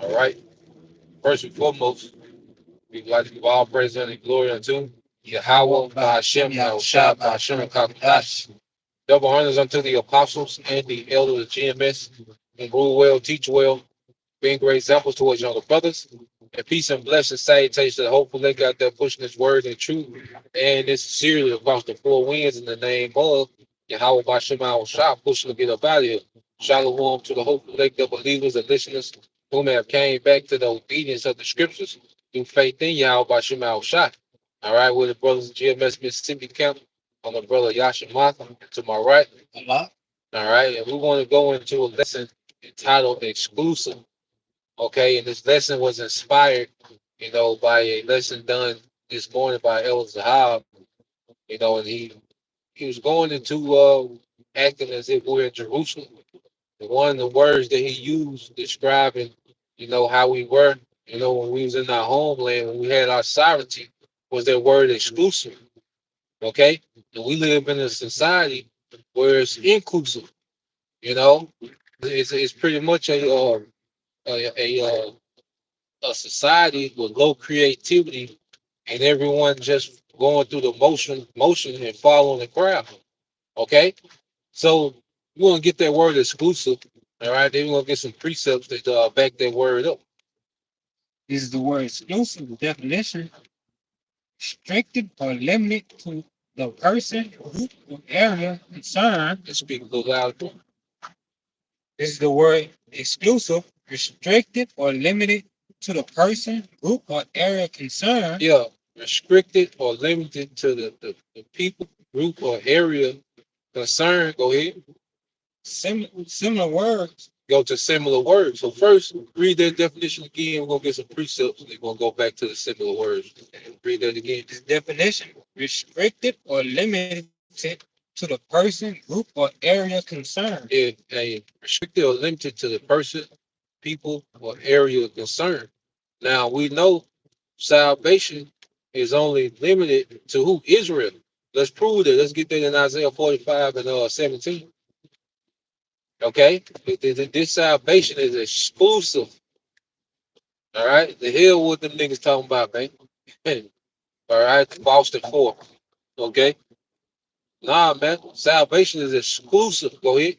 All right. First and foremost, we'd like to give all praise and glory unto Yahweh, Ba'ashem, Yahushua, Ba'ashem, Kakadash. Double honors unto the apostles and the elders of GMS, and rule well, teach well, being great examples towards younger brothers. And peace and blessings, salutations to the hopeful they got there pushing this word and truth. And it's sincerely across the four winds in the name of Yahweh Ba'ashem, Yahushua, pushing to get up out of here. Shalom to the hopeful they the believers and listeners who may have came back to the obedience of the scriptures through faith in Yahweh Ba'ashem, Yahushua. All right, with the brothers of GMS Mississippi Camp, on the brother Yasha Martha to my right. All right, and we want to go into a lesson entitled Exclusive. Okay, and this lesson was inspired, by a lesson done this morning by El Zahab, and he was going into acting as if we're in Jerusalem. And one of the words that he used describing, how we were, when we was in our homeland, when we had our sovereignty, was that word exclusive. Okay, and we live in a society where it's inclusive. You know, it's pretty much a society with low creativity and everyone just going through the motion and following the crowd. Okay, so you want to get that word exclusive. All right, then we're gonna get some precepts that back that word up. This is the word exclusive. The definition: restricted or limited to the person, group, or area concerned. Let's speak a little louder. This is the word exclusive, restricted or limited to the person, group, or area concerned. Yeah, restricted or limited to the people, group, or area concerned. Go ahead. Similar words. Go to similar words. So first, read that definition again. We're gonna get some precepts, and then we're gonna go back to the similar words. Read that again. This definition: restricted or limited to the person, group, or area concerned. Yeah, restricted or limited to the person, people, or area concerned. Now we know salvation is only limited to who? Israel. Let's prove that. Let's get that in Isaiah 45 and 17. Okay, this salvation is exclusive. All right, the hell what them niggas talking about, man. All right, Boston 4. Okay, nah, man, salvation is exclusive. Go ahead.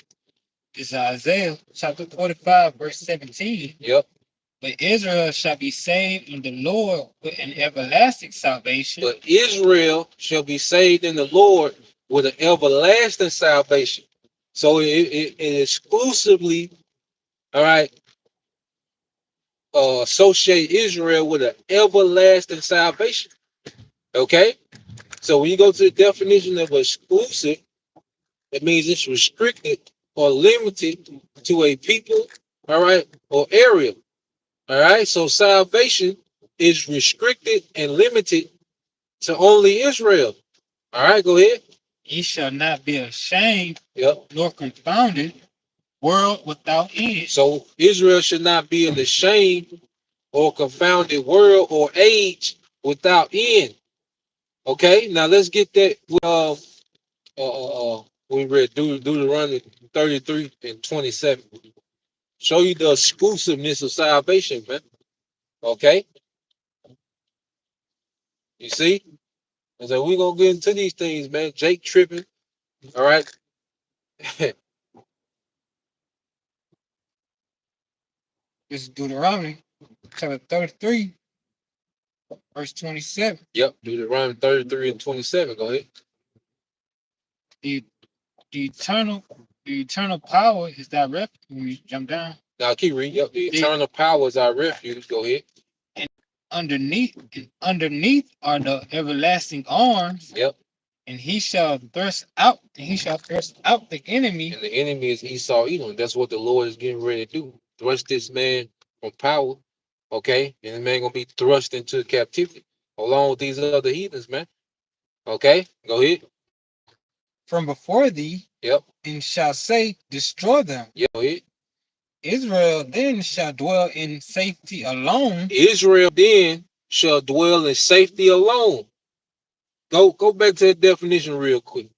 It's Isaiah chapter 45, verse 17. Yep. But Israel shall be saved in the Lord with an everlasting salvation. But Israel shall be saved in the Lord with an everlasting salvation. So it exclusively, all right, associate Israel with an everlasting salvation. Okay? So when you go to the definition of exclusive, it means it's restricted or limited to a people, all right, or area. All right. So salvation is restricted and limited to only Israel. All right, go ahead. Ye shall not be ashamed, yep, nor confounded, world without end. So Israel should not be in the shame or confounded world or age without end. Okay, now let's get that. We read Deuteronomy 33 and 27. Show you the exclusiveness of salvation, man. Okay, you see? And so we're gonna get into these things, man. Jake tripping. All right. This is Deuteronomy chapter 33, verse 27. Yep, Deuteronomy 33 and 27. Go ahead. The, the eternal power is that rep. When we jump down. Now keep reading. Yep, the eternal power is our refuge. Go ahead. And underneath are the everlasting arms. Yep. And he shall thrust out the enemy. And the enemy is Esau Edom. That's what the Lord is getting ready to do. Thrust this man from power. Okay. And the man gonna be thrust into captivity along with these other heathens, man. Okay, go ahead. From before thee. Yep. And shall say, destroy them. Yep. Go ahead. Israel then shall dwell in safety alone. Israel then shall dwell in safety alone. Go back to that definition real quick.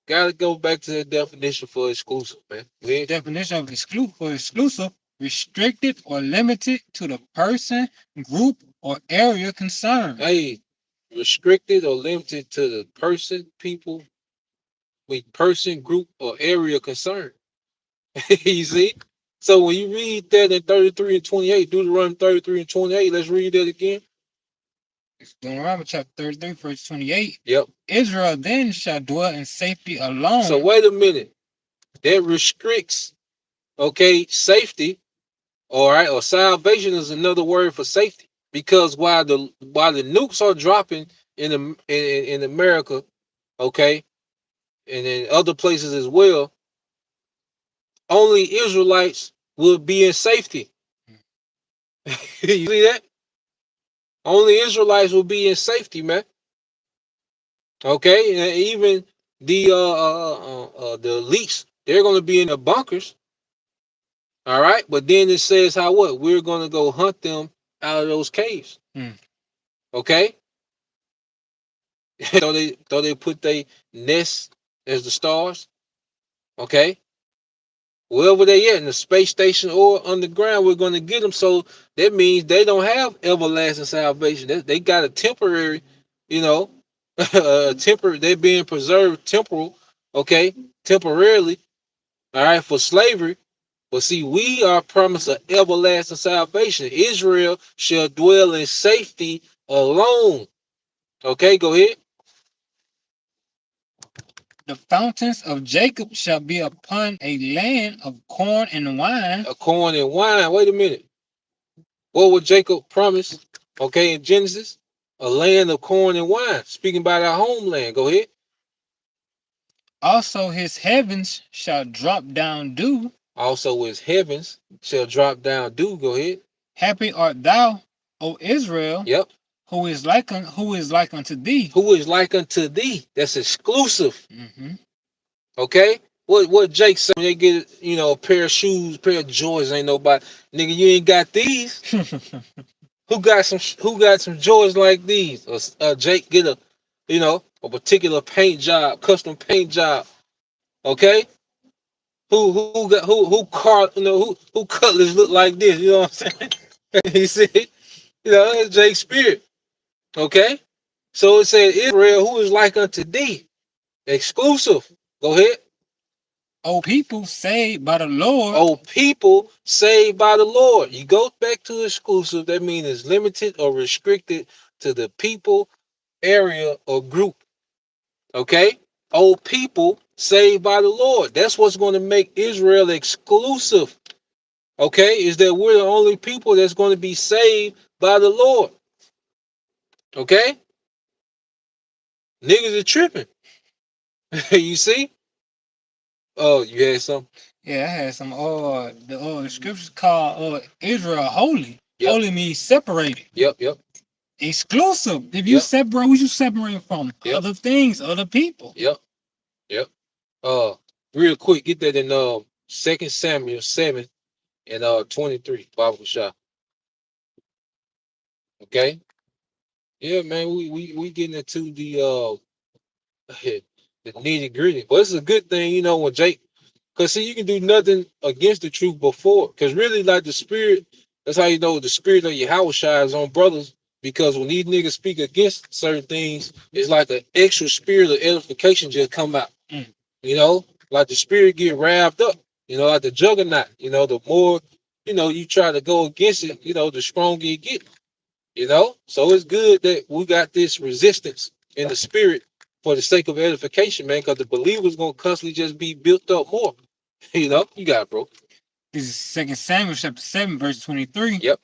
Gotta go back to that definition for exclusive, man. Definition of exclusive, restricted or limited to the person, group, or area concerned. Hey, restricted or limited to the person, people, person, group, or area concerned. You see? So when you read that in 33 and 28, Deuteronomy 33 and 28, let's read that again. Deuteronomy chapter 33, verse 28. Yep. Israel then shall dwell in safety alone. So wait a minute. That restricts, okay, safety. All right, or salvation is another word for safety. Because while the nukes are dropping in America, okay, and in other places as well, only Israelites will be in safety. You see that? Only Israelites will be in safety, man. Okay, and even the elites, they're going to be in the bunkers. All right, but then it says how what we're going to go hunt them out of those caves. Okay, so they put their nests as the stars. Okay, wherever they at in the space station or underground, we're going to get them. So that means they don't have everlasting salvation. They got a temporary, you know, temporary. They're being preserved temporal, okay, temporarily. All right, for slavery. But see, we are promised an everlasting salvation. Israel shall dwell in safety alone. Okay, go ahead. The fountains of Jacob shall be upon a land of corn and wine. A corn and wine. Wait a minute. What would Jacob promise? Okay, in Genesis, a land of corn and wine. Speaking about our homeland. Go ahead. Also, his heavens shall drop down dew. Also, his heavens shall drop down dew. Go ahead. Happy art thou, O Israel. Yep. Who is like unto thee? Who is like unto thee? That's exclusive. Okay. What Jake said when they get a pair of shoes, pair of Jordans, ain't nobody. Nigga, you ain't got these. Who got some Jordans like these? Or Jake get a particular paint job, custom paint job. Okay. Who car who cutlass look like this? You know what I'm saying? He said, it's Jake's spirit. Okay. So it said Israel, who is like unto thee. Exclusive. Go ahead. Oh, people saved by the Lord. Oh, people saved by the Lord. You go back to exclusive, that means it's limited or restricted to the people, area, or group. Okay? Oh, people saved by the Lord. That's what's going to make Israel exclusive. Okay? Is that we're the only people that's going to be saved by the Lord. Okay? Niggas are tripping. You see? Oh, you had some? Yeah, I had some. The scriptures call Israel holy. Yep. Holy means separated. Yep. Exclusive. If you separate, what you separating from? Yep. Other things, other people. Yep. Real quick, get that in 2 Samuel 7 and 23. Bible shot. Okay. Yeah, man, we getting into the the nitty gritty, but it's a good thing, when Jake, because see, you can do nothing against the truth before, because really, like the spirit, that's how you know the spirit of Yahushua is on brothers, because when these niggas speak against certain things, it's like an extra spirit of edification just come out. Like the spirit get wrapped up, like the juggernaut, the more, you try to go against it, the stronger you get, so it's good that we got this resistance in the spirit, for the sake of edification, man, because the believer's gonna constantly just be built up more. You got it, bro. This is 2 Samuel chapter 7, verse 23. Yep.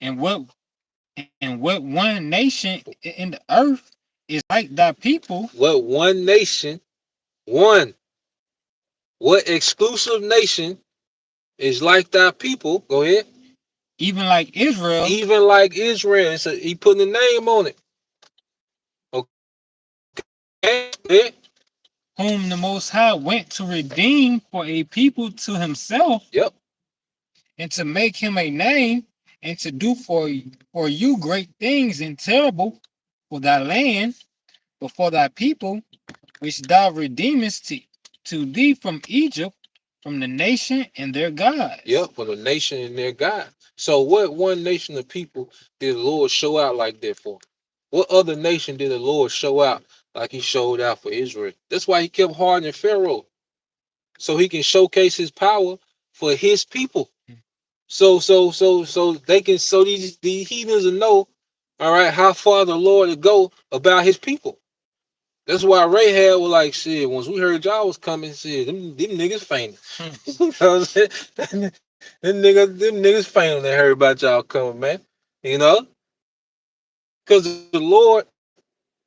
And what one nation in the earth is like thy people, What one nation, one, what exclusive nation is like thy people? Go ahead. even like Israel, Even like Israel. He putting a name on it. Okay. whom the Most High went to redeem for a people to himself, Yep. and to make him a name, and to do for you great things and terrible for thy land, but for thy people, which thou redeemest to thee from Egypt, from the nation and their gods. Yep, for the nation and their God. So what one nation of people did the Lord show out like that for? What other nation did the Lord show out like he showed out for Israel? That's why he kept hardening Pharaoh. So he can showcase his power for his people. So they can, so these heathens will know, all right, how far the Lord to go about his people. That's why Rahab was like, shit, once we heard y'all was coming, shit, them niggas fainted. You know what I'm saying? them niggas fainted when they heard about y'all coming, man. You know? Because the Lord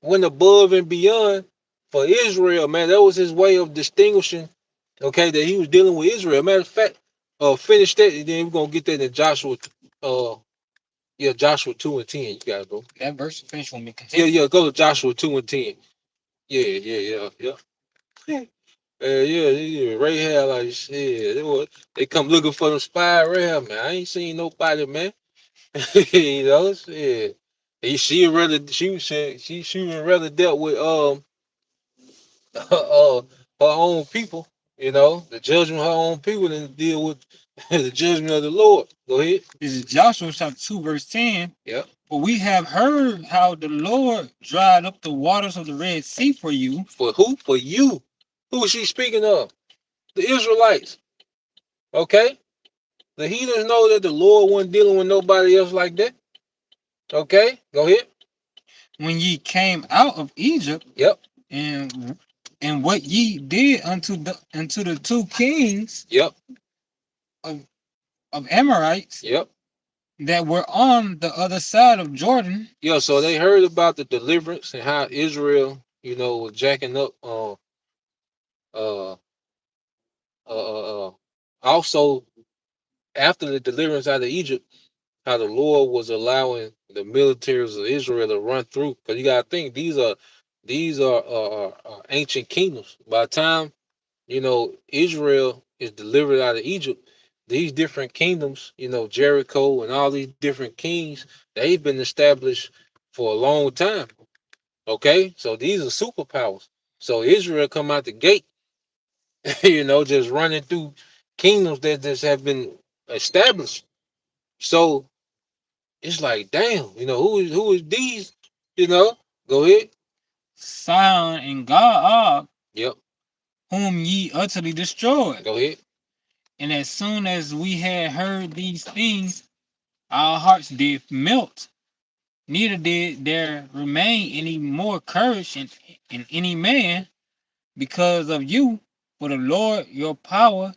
went above and beyond for Israel, man. That was his way of distinguishing, okay, that he was dealing with Israel. Matter of fact, finish that, and then we're gonna get that in Joshua, Joshua 2 and 10. You gotta go. That verse finished when we continue. Yeah, go to Joshua 2 and 10. Yeah. Yeah. Rahab, like shit. They come looking for them spy Rahab, man. I ain't seen nobody, man. Shit. She would rather dealt with her own people, the judgment of her own people than deal with the judgment of the Lord. Go ahead. This is Joshua chapter 2, verse 10. Yep. For we have heard how the Lord dried up the waters of the Red Sea for you. For who? For you. Who is she speaking of? The Israelites. Okay? The heathens know that the Lord wasn't dealing with nobody else like that. Okay? Go ahead. When ye came out of Egypt. Yep. And what ye did unto the two kings. Yep. Of Amorites. Yep. That were on the other side of Jordan. Yeah, so they heard about the deliverance and how Israel, was jacking up. Also, after the deliverance out of Egypt, how the Lord was allowing the militaries of Israel to run through. Because you gotta think these are ancient kingdoms. By the time Israel is delivered out of Egypt, these different kingdoms, Jericho and all these different kings, they've been established for a long time. Okay, so these are superpowers. So Israel come out the gate, just running through kingdoms that just have been established. So it's like, damn, who is these? Go ahead. Sihon and God. Yep. Whom ye utterly destroyed. Go ahead. And as soon as we had heard these things, our hearts did melt. Neither did there remain any more courage in any man because of you. For the Lord your power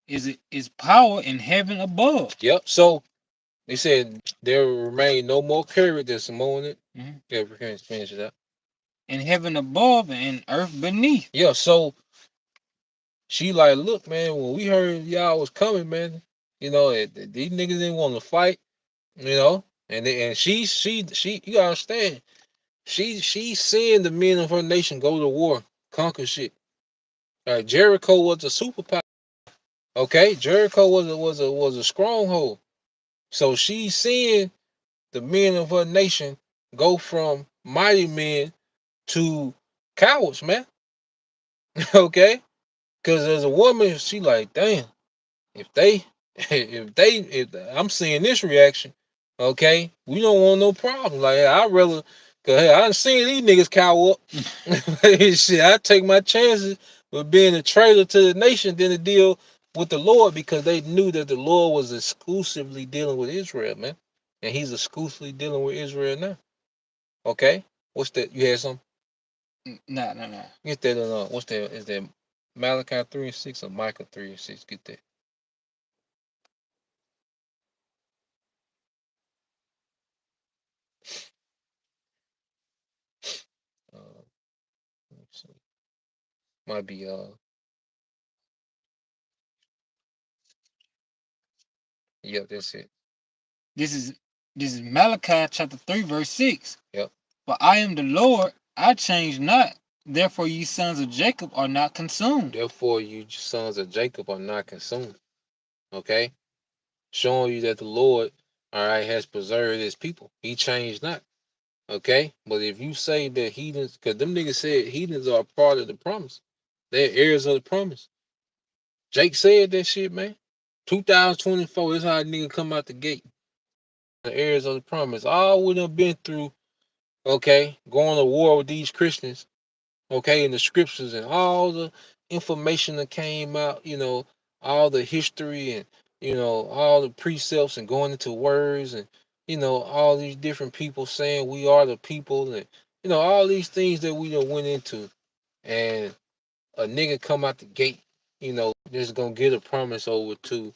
is power in heaven above. Yep. So they said there will remain no more courage this morning. Yeah, we can finish it up. In heaven above and earth beneath. Yeah, so she like, look, man, when we heard y'all was coming, man, these niggas didn't want to fight, and she you gotta understand, she's seeing the men of her nation go to war, conquer shit. Jericho was a superpower. Okay, Jericho was a stronghold. So she's seeing the men of her nation go from mighty men to cowards, man. Okay, because as a woman, she like, damn, if if I'm seeing this reaction, okay, we don't want no problem. Like I'd rather, cause hey, I done seen these niggas cow up. Shit, I take my chances with being a traitor to the nation than to deal with the Lord, because they knew that the Lord was exclusively dealing with Israel, man, and He's exclusively dealing with Israel now. Okay, what's that? You had some? Nah. Get that on what's that? Is that Malachi 3:6 or Micah 3:6? Get that. Let me see. Might be yeah, that's it. This is Malachi chapter 3, verse 6. Yep. For I am the Lord, I change not. Therefore, ye sons of Jacob are not consumed. Therefore, you sons of Jacob are not consumed. Okay? Showing you that the Lord, all right, has preserved his people. He changed not. Okay? But if you say that heathens, because them niggas said heathens are part of the promise. They're heirs of the promise. Jake said that shit, man. 2024, that's how a nigga come out the gate. The heirs of the promise. All we done been through, okay, going to war with these Christians, okay, in the scriptures and all the information that came out, all the history and, all the precepts and going into words and, all these different people saying we are the people and, all these things that we done went into. And a nigga come out the gate, just gonna get a promise over to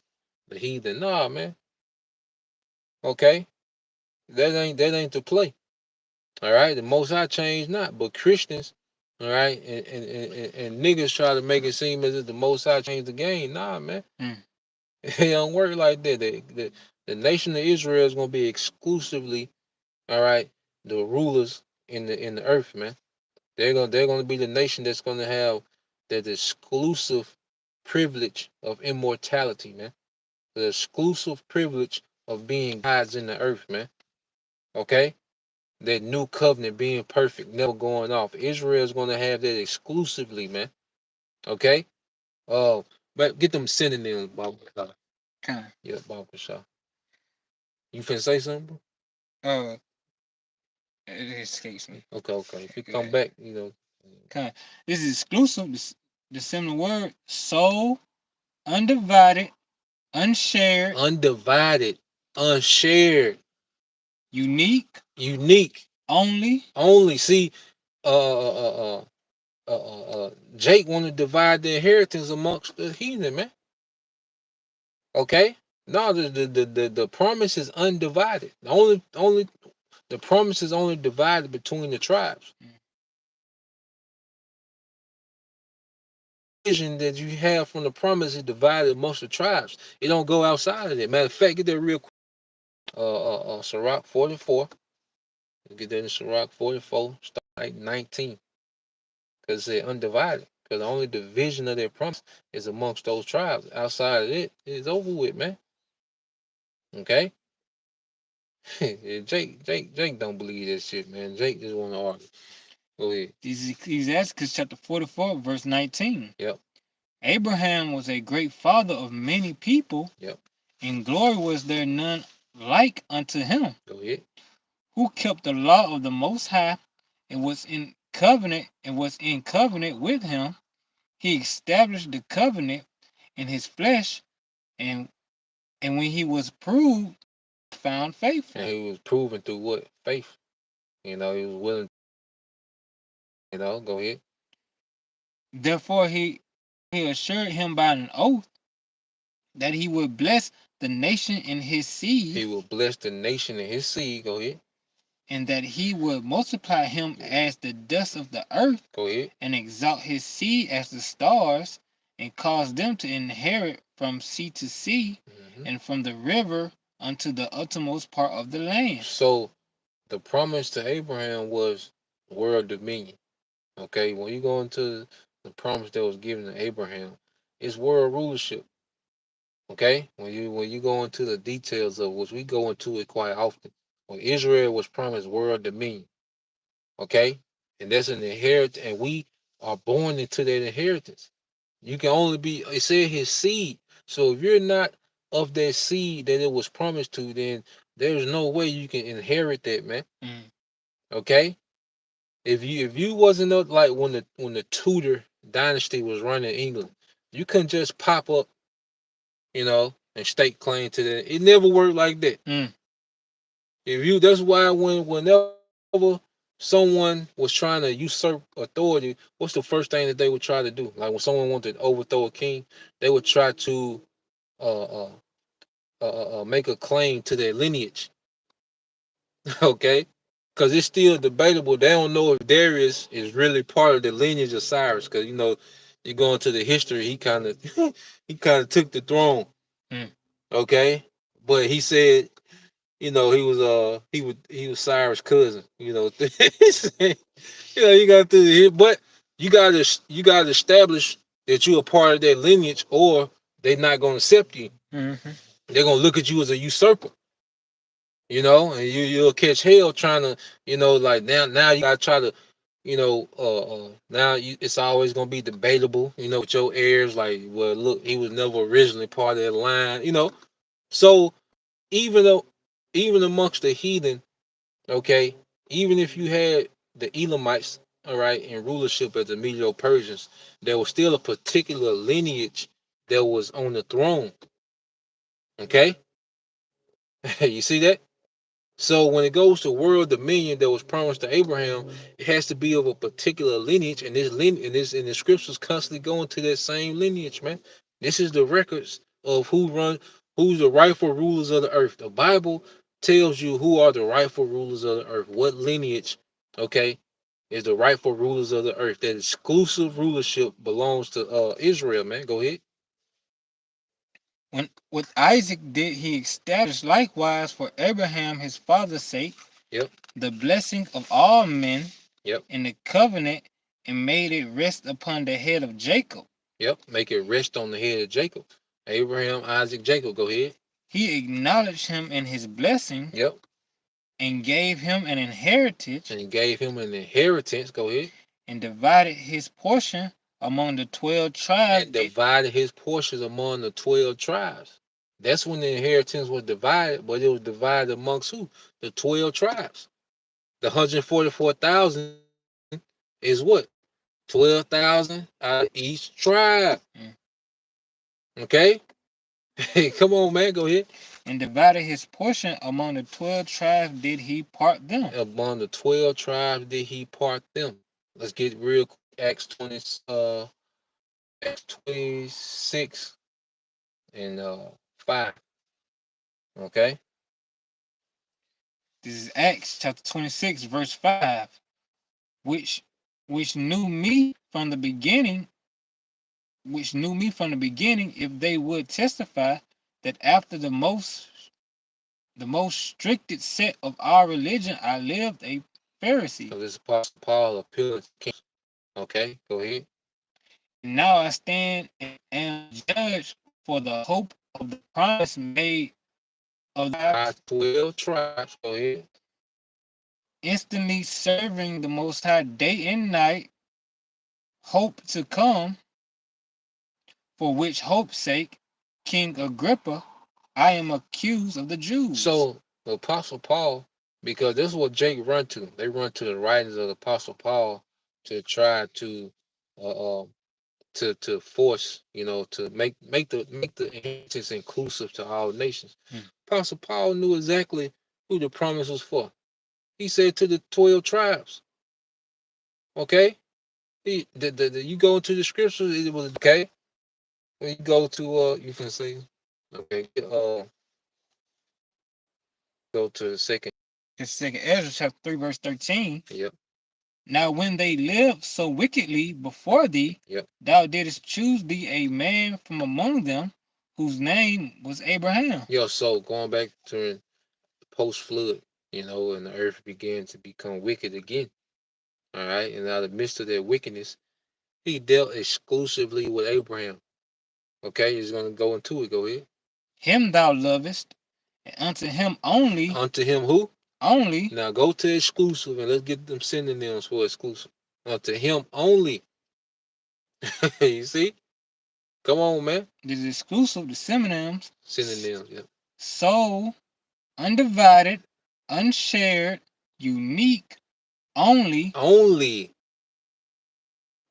the heathen. Nah, man. Okay? That ain't the play. All right, the Most High changed not, but Christians, all right, and niggas try to make it seem as if the Most High changed the game. Nah, man, it don't work like that. The nation of Israel is gonna be exclusively, all right, the rulers in the earth, man. They're gonna be the nation that's gonna have that exclusive privilege of immortality, man. The exclusive privilege of being gods in the earth, man. Okay. That new covenant being perfect, never going off. Israel is going to have that exclusively, man. Okay? But get them synonyms, Bob. Okay. Yeah, Bob Shaw. You finna say something, bro? It escapes me. Okay. If you come back, Okay. This is exclusive. The similar word: soul, undivided, unshared, undivided, unshared, unique, only. See, Jake want to divide the inheritance amongst the heathen, man. Okay? No, the promise is undivided. The promise is only divided between the tribes. Vision that you have from the promise is divided amongst the tribes. It don't go outside of it. Matter of fact, get that real quick. Sirach 44. Get that in Sirach 44, start like 19. Because it's undivided. Because the only division of their promise is amongst those tribes. Outside of it, it's over with, man. Okay? Jake don't believe that shit, man. Jake just want to argue. Go ahead. This is Ecclesiastes chapter 44, verse 19. Yep. Abraham was a great father of many people. Yep. In glory was there none like unto him. Go ahead. Who kept the law of the Most High and was in covenant with him. He established the covenant in his flesh, and when he was proved, found faithful. And he was proven through what? Faith. He was willing. Go ahead. Therefore, he assured him by an oath that he would bless the nation in his seed. He will bless the nation in his seed. Go ahead. And that he would multiply him as the dust of the earth. Go ahead. And exalt his seed as the stars, and cause them to inherit from sea to sea, and from the river unto the uttermost part of the land. So the promise to Abraham was world dominion. Okay, when you go into the promise that was given to Abraham, it's world rulership. Okay, when you go into the details of which we go into it quite often, when Israel was promised world dominion, okay, and that's an inheritance, and we are born into that inheritance. You can only be, it said his seed. So if you're not of that seed that it was promised to, then there's no way you can inherit that, man. Okay, if you wasn't up like when the Tudor dynasty was running England, you couldn't just pop up, and stake claim to that. It never worked like that. If you, that's why whenever someone was trying to usurp authority, what's the first thing that they would try to do? Like when someone wanted to overthrow a king, they would try to uh, uh, make a claim to their lineage. Okay, because it's still debatable. They don't know if Darius is really part of the lineage of Cyrus, because you go into the history, he kind of he kind of took the throne. Mm. Okay, but he said, he was Cyrus' cousin. You got to, but you got to establish that you're a part of that lineage, or they're not going to accept you. Mm-hmm. They're going to look at you as a usurper. And you'll catch hell trying to, like now you gotta try to, now it's always gonna be debatable, with your heirs, like, well, look, he was never originally part of that line, So even though, even amongst the heathen, okay, even if you had the Elamites, all right, in rulership as the Medo-Persians, there was still a particular lineage that was on the throne. Okay, you see that? So when it goes to world dominion that was promised to Abraham, it has to be of a particular lineage, and in the scriptures constantly going to that same lineage, man. This is the records of who's the rightful rulers of the earth. The Bible tells you who are the rightful rulers of the earth. What lineage, okay, is the rightful rulers of the earth. That exclusive rulership belongs to Israel, man. Go ahead. When with Isaac did he establish likewise for Abraham his father's sake Yep. the blessing of all men Yep. in the covenant, and made it rest upon the head of Jacob. Yep. Make it rest on the head of Jacob. Abraham, Isaac, Jacob. Go ahead. He acknowledged him in his blessing. Yep. And gave him an inheritance. And he gave him an inheritance. Go ahead. And divided his portion among the 12 tribes. And divided his portions among the 12 tribes. That's when the inheritance was divided, but it was divided amongst who? The 12 tribes. The 144,000 is what? 12,000 out of each tribe. Okay? Hey, come on, man. Go ahead. And divided his portion among the 12 tribes did he part them. Among the 12 tribes did he part them. Let's get real quick. Acts 26 and 5. Okay? This is Acts chapter 26, verse 5, which knew me from the beginning, if they would testify that after the most strictest set of our religion I lived a Pharisee. So this Apostle Paul appealing to kings. Okay, go ahead. Now I stand and am judged for the hope of the promise made of the 12 tribes. Go ahead. Instantly serving the Most High day and night, hope to come, for which hope's sake, King Agrippa, I am accused of the Jews. So the Apostle Paul, because this is what Jake run to. They run to the writings of the Apostle Paul to try to force, to make the inheritance inclusive to all nations. Apostle Paul knew exactly who the promise was for. He said to the 12 tribes. Okay? You go into the scriptures, it was okay. When you go to you can say, okay, go to the second. It's second Ezra chapter 3, verse 13. Yep. Now when they lived so wickedly before thee, yep, thou didst choose thee a man from among them, whose name was Abraham. So going back to post flood, and the earth began to become wicked again. All right, and out of the midst of that wickedness, he dealt exclusively with Abraham. Okay, he's gonna go into it. Go ahead. Him thou lovest, and unto him only. Unto him who? Only. Now go to exclusive and let's get them synonyms for exclusive. Unto him only. You see? Come on, man. This is exclusive, the synonyms. Synonyms, yeah. So, undivided, unshared, unique, only. Only.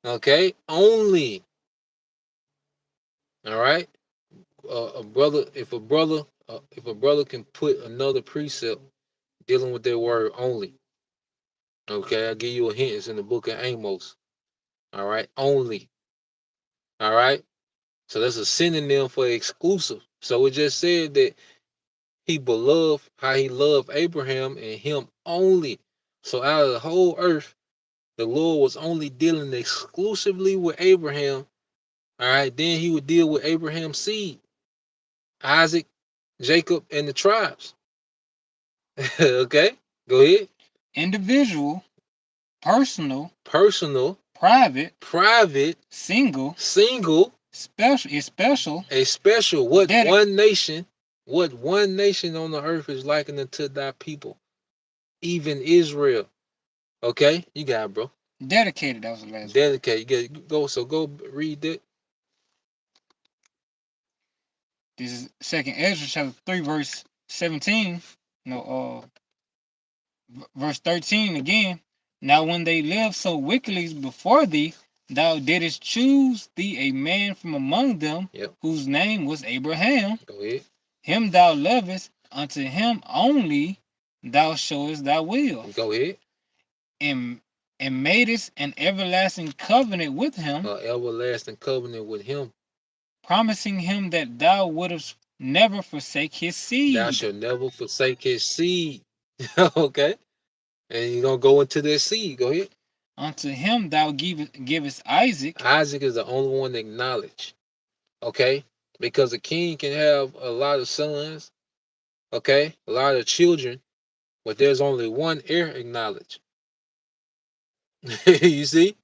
Okay? Only. All right? If a brother can put another precept dealing with that word only. Okay, I'll give you a hint. It's in the book of Amos. All right, only. All right. So that's a synonym for exclusive. So it just said that he beloved how he loved Abraham and him only. So out of the whole earth, the Lord was only dealing exclusively with Abraham. All right. Then he would deal with Abraham's seed, Isaac, Jacob, and the tribes. Okay. Go ahead. Individual, personal, Personal, private, private, single, single, special, a special. What dedic- one nation? What one nation on the earth is likened unto thy people? Even Israel. Okay, you got it, bro. dedicated. That was the last one. Dedicate. You go. So go read that. This is Second Ezra chapter 3, verse 17. No, verse 13 again. Now when they lived so wickedly before thee, thou didst choose thee a man from among them, Yep. whose name was Abraham. Go ahead. Him thou lovest, unto him only thou showest thy will, Go ahead. and madest an everlasting covenant with him, Everlasting covenant with him. promising him that thou wouldst never forsake his seed. Thou shalt never forsake his seed. Okay. And you're gonna go into that seed. Go ahead. Unto him thou givest Isaac. Isaac is the only one acknowledged. Okay? Because a king can have a lot of sons, okay, a lot of children, but there's only one heir acknowledged. You see?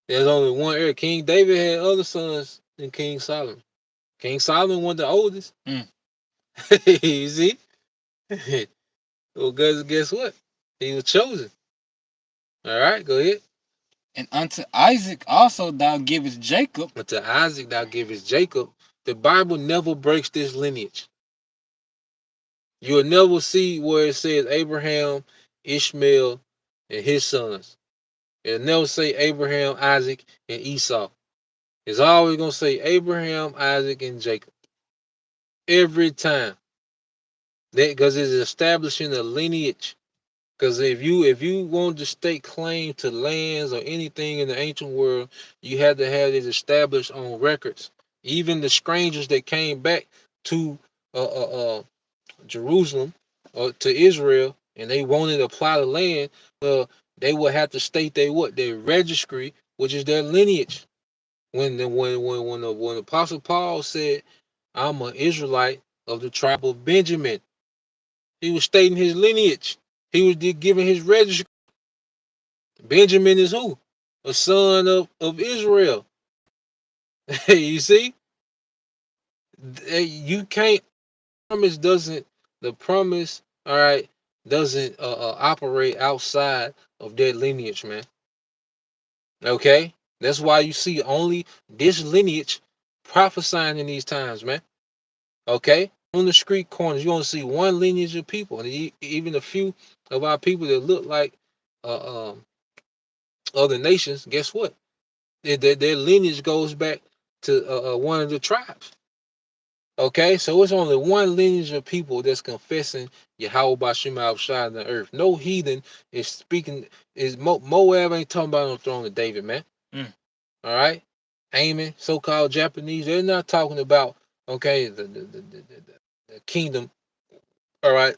There's only one heir. King David had other sons than King Solomon. King Solomon was the oldest. You see? Well, guess what? He was chosen. All right, go ahead. And unto Isaac also thou givest Jacob. But to Isaac thou givest Jacob. The Bible never breaks this lineage. You'll never see where it says Abraham, Ishmael, and his sons. It'll never say Abraham, Isaac, and Esau. It's always gonna say Abraham, Isaac, and Jacob. Every time. Because it's establishing a lineage. Because if you want to stake claim to lands or anything in the ancient world, you had to have it established on records. Even the strangers that came back to Jerusalem or to Israel and they wanted to plot of land, they would have to state their registry, which is their lineage. When the Apostle Paul said, "I'm an Israelite of the tribe of Benjamin," he was stating his lineage. He was giving his registry. Benjamin is who? A son of Israel. You see, you can't. The promise, all right, doesn't operate outside of that lineage, man. Okay, that's why you see only this lineage prophesying in these times, man. Okay, on the street corners, you only see one lineage of people, and even a few of our people that look like other nations. Guess what? Their lineage goes back to one of the tribes. Okay, so it's only one lineage of people that's confessing Yahweh Bashim outside the earth. No heathen is speaking. Moab ain't talking about no throne of David, man. All right, Amen. So-called Japanese, they're not talking about the kingdom. All right,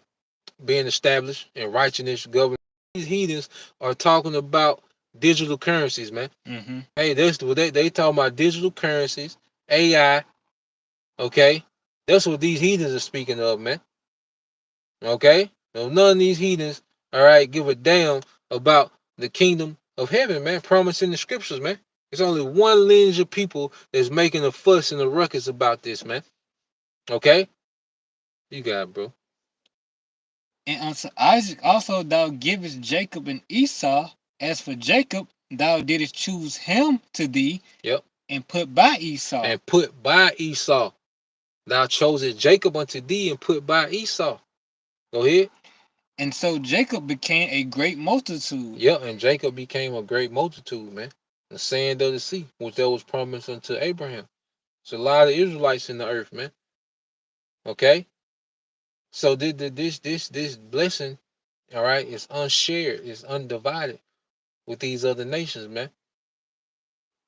being established and righteousness governing. These heathens are talking about digital currencies, man. Hey, that's what they talking about, digital currencies, AI. Okay, that's what these heathens are speaking of, man. Okay, no, none of these heathens, all right, give a damn about the kingdom of heaven, man. Promised in the scriptures, man. There's only one lineage of people that's making a fuss and a ruckus about this, man. Okay, you got it, bro. And unto Isaac also thou givest Jacob and Esau. As for Jacob, thou didst choose him to thee. Yep. And put by Esau. And put by Esau. Thou chose Jacob unto thee and put by Esau. Go ahead. And so Jacob became a great multitude. Yep, and Jacob became a great multitude, man. The sand of the sea, which that was promised unto Abraham. It's a lot of Israelites in the earth, man. Okay? So this blessing All right, it's unshared, it's undivided with these other nations, man.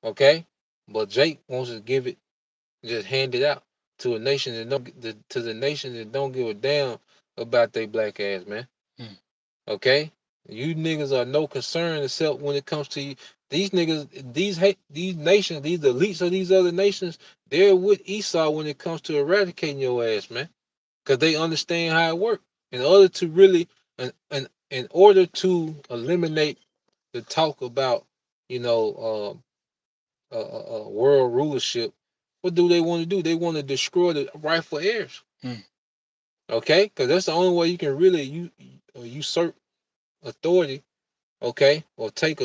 Okay, but Jake wants to give it, just hand it out to a nation that don't, to the nation that don't give a damn about they black ass, man. Mm. Okay, you niggas are no concern except when it comes to you. These niggas, these nations, these elites of these other nations, they're with Esau when it comes to eradicating your ass, man, because they understand how it works. In order to really, in order to eliminate the talk about, you know, world rulership, what do they want to do? They want to destroy the rightful heirs. Mm. Okay, because that's the only way you can really usurp authority. Okay, or take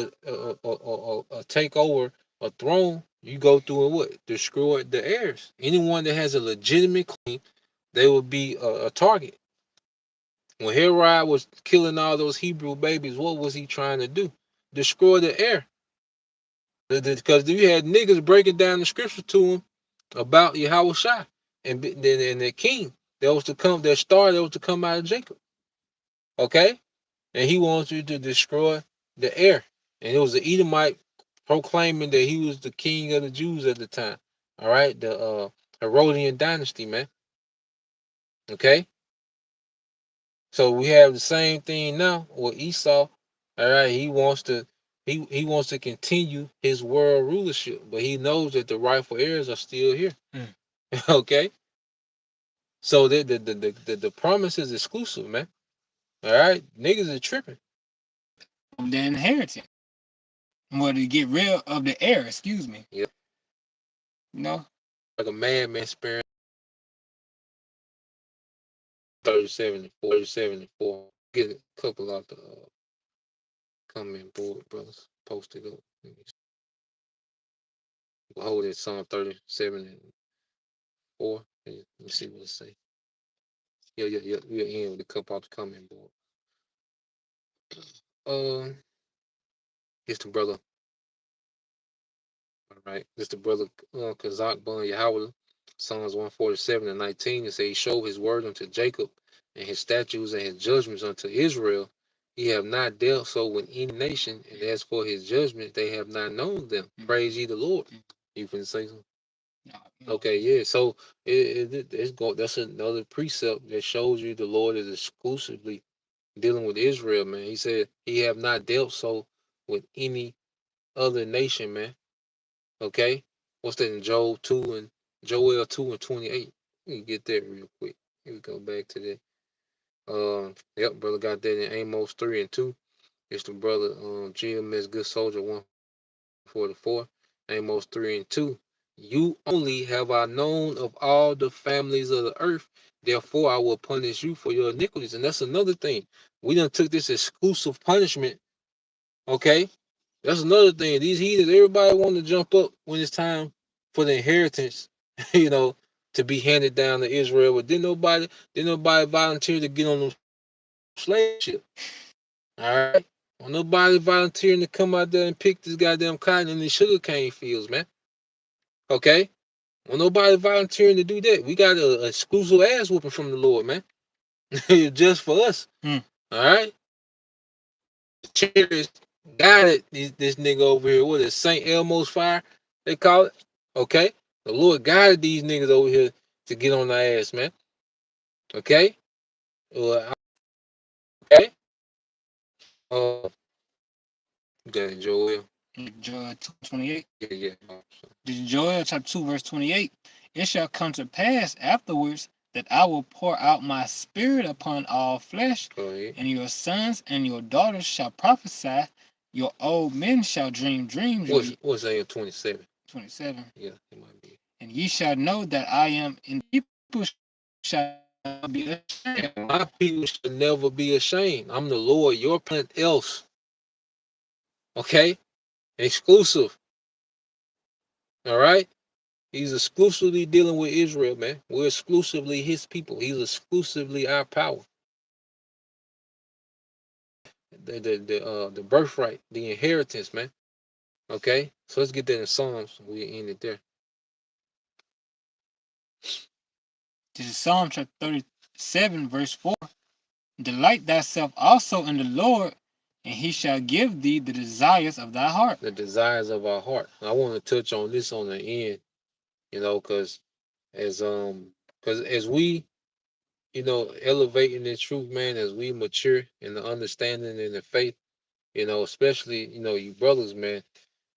take over a throne. You go through and what? Destroy the heirs. Anyone that has a legitimate claim, they will be a target. When Herod was killing all those Hebrew babies, what was he trying to do? Destroy the heir. Because you had niggas breaking down the scripture to him about Yahweh Shai and then the king that was to come, that star that was to come out of Jacob. Okay? And he wants you to destroy the heir. And it was the Edomite proclaiming that he was the king of the Jews at the time. All right? The Herodian dynasty, man. Okay? So we have the same thing now with Esau. All right, he wants to continue his world rulership, but he knows that the rightful heirs are still here. Mm. Okay, so the promise is exclusive, man. All right, niggas are tripping. The inheritance. Well, to get rid of the heir, excuse me. Yep, You know? like a madman sparing 37 and 4. Get a couple out the comment board, brothers. Post it up. We'll hold it Psalm 37 and 4. Let me see what it say. Yeah. We'll end with a couple out the comment board. It's the brother. All right, it's the brother Kazak Bun Yahweh. Psalms 147-19. It says, He showed his word unto Jacob, and his statutes and his judgments unto Israel. He have not dealt so with any nation, and as for his judgment, they have not known them. Praise ye the Lord. You can say something? Okay, yeah. So that's another precept that shows you the Lord is exclusively dealing with Israel, man. He said he have not dealt so with any other nation, man. Okay, what's that in Joel 2:28? Let me get that real quick. Here we go back to that. Yep, brother got that in Amos 3:2. It's the brother GMS Good Soldier 144. Amos 3:2. You only have I known of all the families of the earth. Therefore, I will punish you for your iniquities. And that's another thing. We done took this exclusive punishment. Okay, that's another thing. These heathens, everybody want to jump up when it's time for the inheritance, you know, to be handed down to Israel. But didn't nobody volunteer to get on the slave ship. All right. Well, nobody volunteering to come out there and pick this goddamn cotton in the sugar cane fields, man. Okay. Well, nobody volunteering to do that. We got an exclusive ass whooping from the Lord, man. Just for us. Mm. All right. Cheers. Got it. This nigga over here. What is St. Elmo's fire? They call it. Okay. The Lord guided these niggas over here to get on their ass, man. Okay. Okay. Got it, Joel. Joel 2:28. Yeah. Joel chapter 2, verse 28. It shall come to pass afterwards that I will pour out my spirit upon all flesh, and your sons and your daughters shall prophesy, your old men shall dream dreams. What's that 27? 27. Yeah, it might be. And ye shall know that I am, and people shall be ashamed. And my people shall never be ashamed. I'm the Lord, your plant else. Okay? Exclusive. All right? He's exclusively dealing with Israel, man. We're exclusively his people. He's exclusively our power. The birthright, the inheritance, man. Okay? So let's get that in Psalms. We end it there. This is Psalm chapter 37, verse 4. Delight thyself also in the Lord, and he shall give thee the desires of thy heart. The desires of our heart. I want to touch on this on the end, because as as we, elevating in truth, man, as we mature in the understanding and the faith, especially, you brothers, man,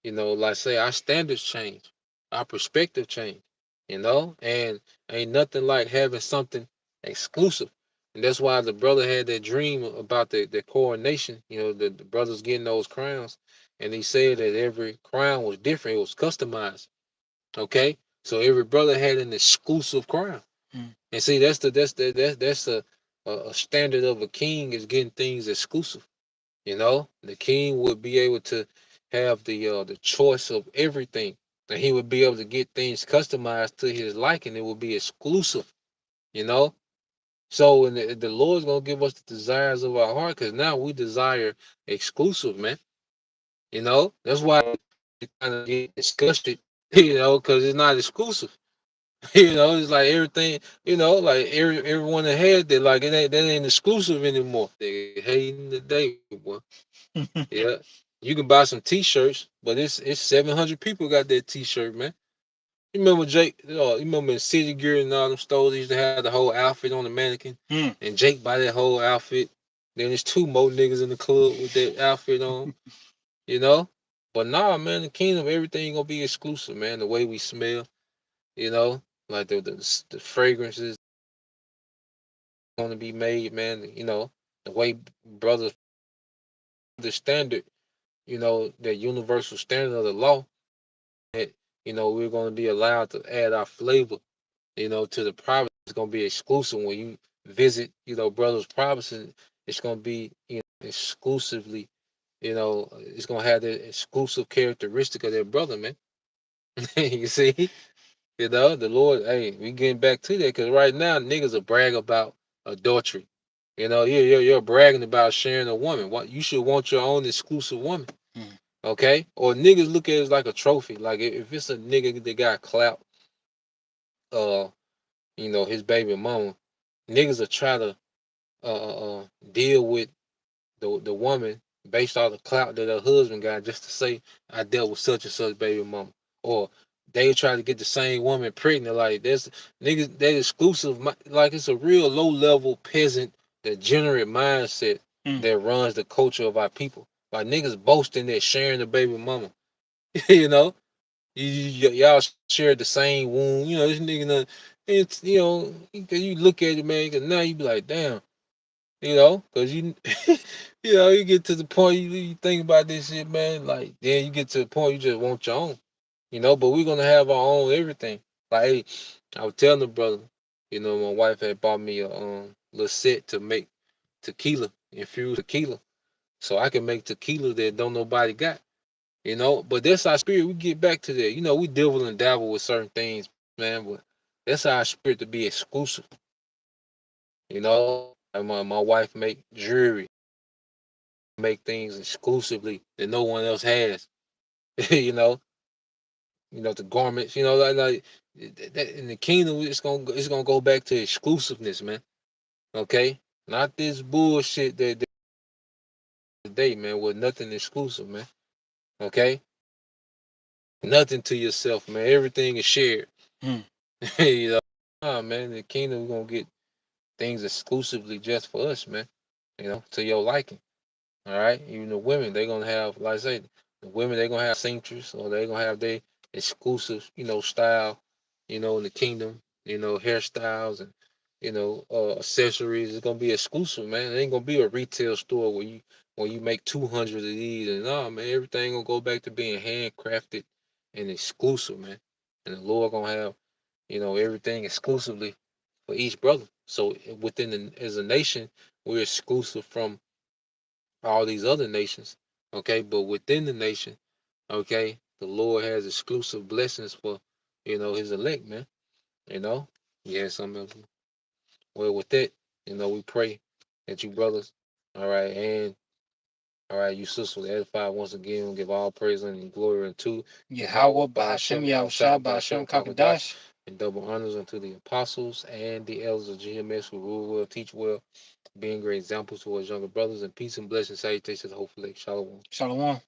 like say our standards change, our perspective change, and ain't nothing like having something exclusive. And that's why the brother had that dream about the coronation, the brothers getting those crowns. And he said that every crown was different, it was customized. Okay. So every brother had an exclusive crown. Mm. And see, that's a standard of a king, is getting things exclusive. The king would be able to have the choice of everything, and he would be able to get things customized to his liking. It would be exclusive. You know, so and the Lord's gonna give us the desires of our heart, because now we desire exclusive, man. That's why we kind of get disgusted. Because it's not exclusive. It's like everything. Like everyone that had that, like that ain't exclusive anymore. They hating the day, boy. Yeah, you can buy some T-shirts, but it's 700 people got that T-shirt, man. You remember Jake? You remember in City Gear and all them stores, they used to have the whole outfit on the mannequin, and Jake buy that whole outfit. Then there's two more niggas in the club with that outfit on, you know. But nah, man, the kingdom, everything gonna be exclusive, man. The way we smell, like the fragrances gonna be made, man. The way brothers, the standard, the universal standard of the law, that we're going to be allowed to add our flavor, to the privacy. It's going to be exclusive when you visit, brothers' privacy. It's going to be, exclusively, it's going to have the exclusive characteristic of their brother, man. You see, the Lord, hey, we getting back to that, because right now niggas are brag about adultery. You're bragging about sharing a woman. What, you should want your own exclusive woman. Okay? Or niggas look at it as like a trophy. Like if it's a nigga that got clout, uh, his baby mama, niggas will try to deal with the woman based on the clout that her husband got, just to say I dealt with such and such baby mama. Or they try to get the same woman pregnant. Like there's niggas that exclusive, like it's a real low level peasant, degenerate mindset that runs the culture of our people. Like niggas boasting that sharing the baby mama. you know, y'all share the same wound. This nigga, it's you look at it, man. Cause now you be like, damn, cause you get to the point you think about this shit, man. Like then you get to the point you just want your own, But we're gonna have our own everything. Like hey, I was telling the brother, my wife had bought me a little set to make tequila, infused tequila, so I can make tequila that don't nobody got. But that's our spirit. We get back to that. We devil and dabble with certain things, man. But that's our spirit, to be exclusive. And my wife make jewelry, make things exclusively that no one else has. you know, the garments. Like that in the kingdom, it's gonna go back to exclusiveness, man. Okay, not this bullshit that today, man, with nothing exclusive, man. Okay, nothing to yourself, man. Everything is shared. you know, man, the kingdom, we're gonna get things exclusively just for us, man. To your liking. All right. Even the women, they're gonna have, like I say, the women, they're gonna have seamstress, or they're gonna have their exclusive, style, in the kingdom, hairstyles and accessories. It's gonna be exclusive, man. It ain't gonna be a retail store where you make 200 of these, and no, man, everything gonna go back to being handcrafted and exclusive, man. And the Lord gonna have, everything exclusively for each brother. So as a nation, we're exclusive from all these other nations. Okay, but within the nation, okay, the Lord has exclusive blessings for, his elect, man. You know, yeah, some of them. Well, with that, we pray that you brothers, all right, and all right, you sisters, edify once again, we give all praise and glory unto Yahweh Ba'ashem Yahushua Ba'ashem Kakadash. and double honors unto the apostles and the elders of GMS who rule well, teach well, being great examples to us younger brothers, and peace and blessings, salutations, hopefully. Shalom. Shalom.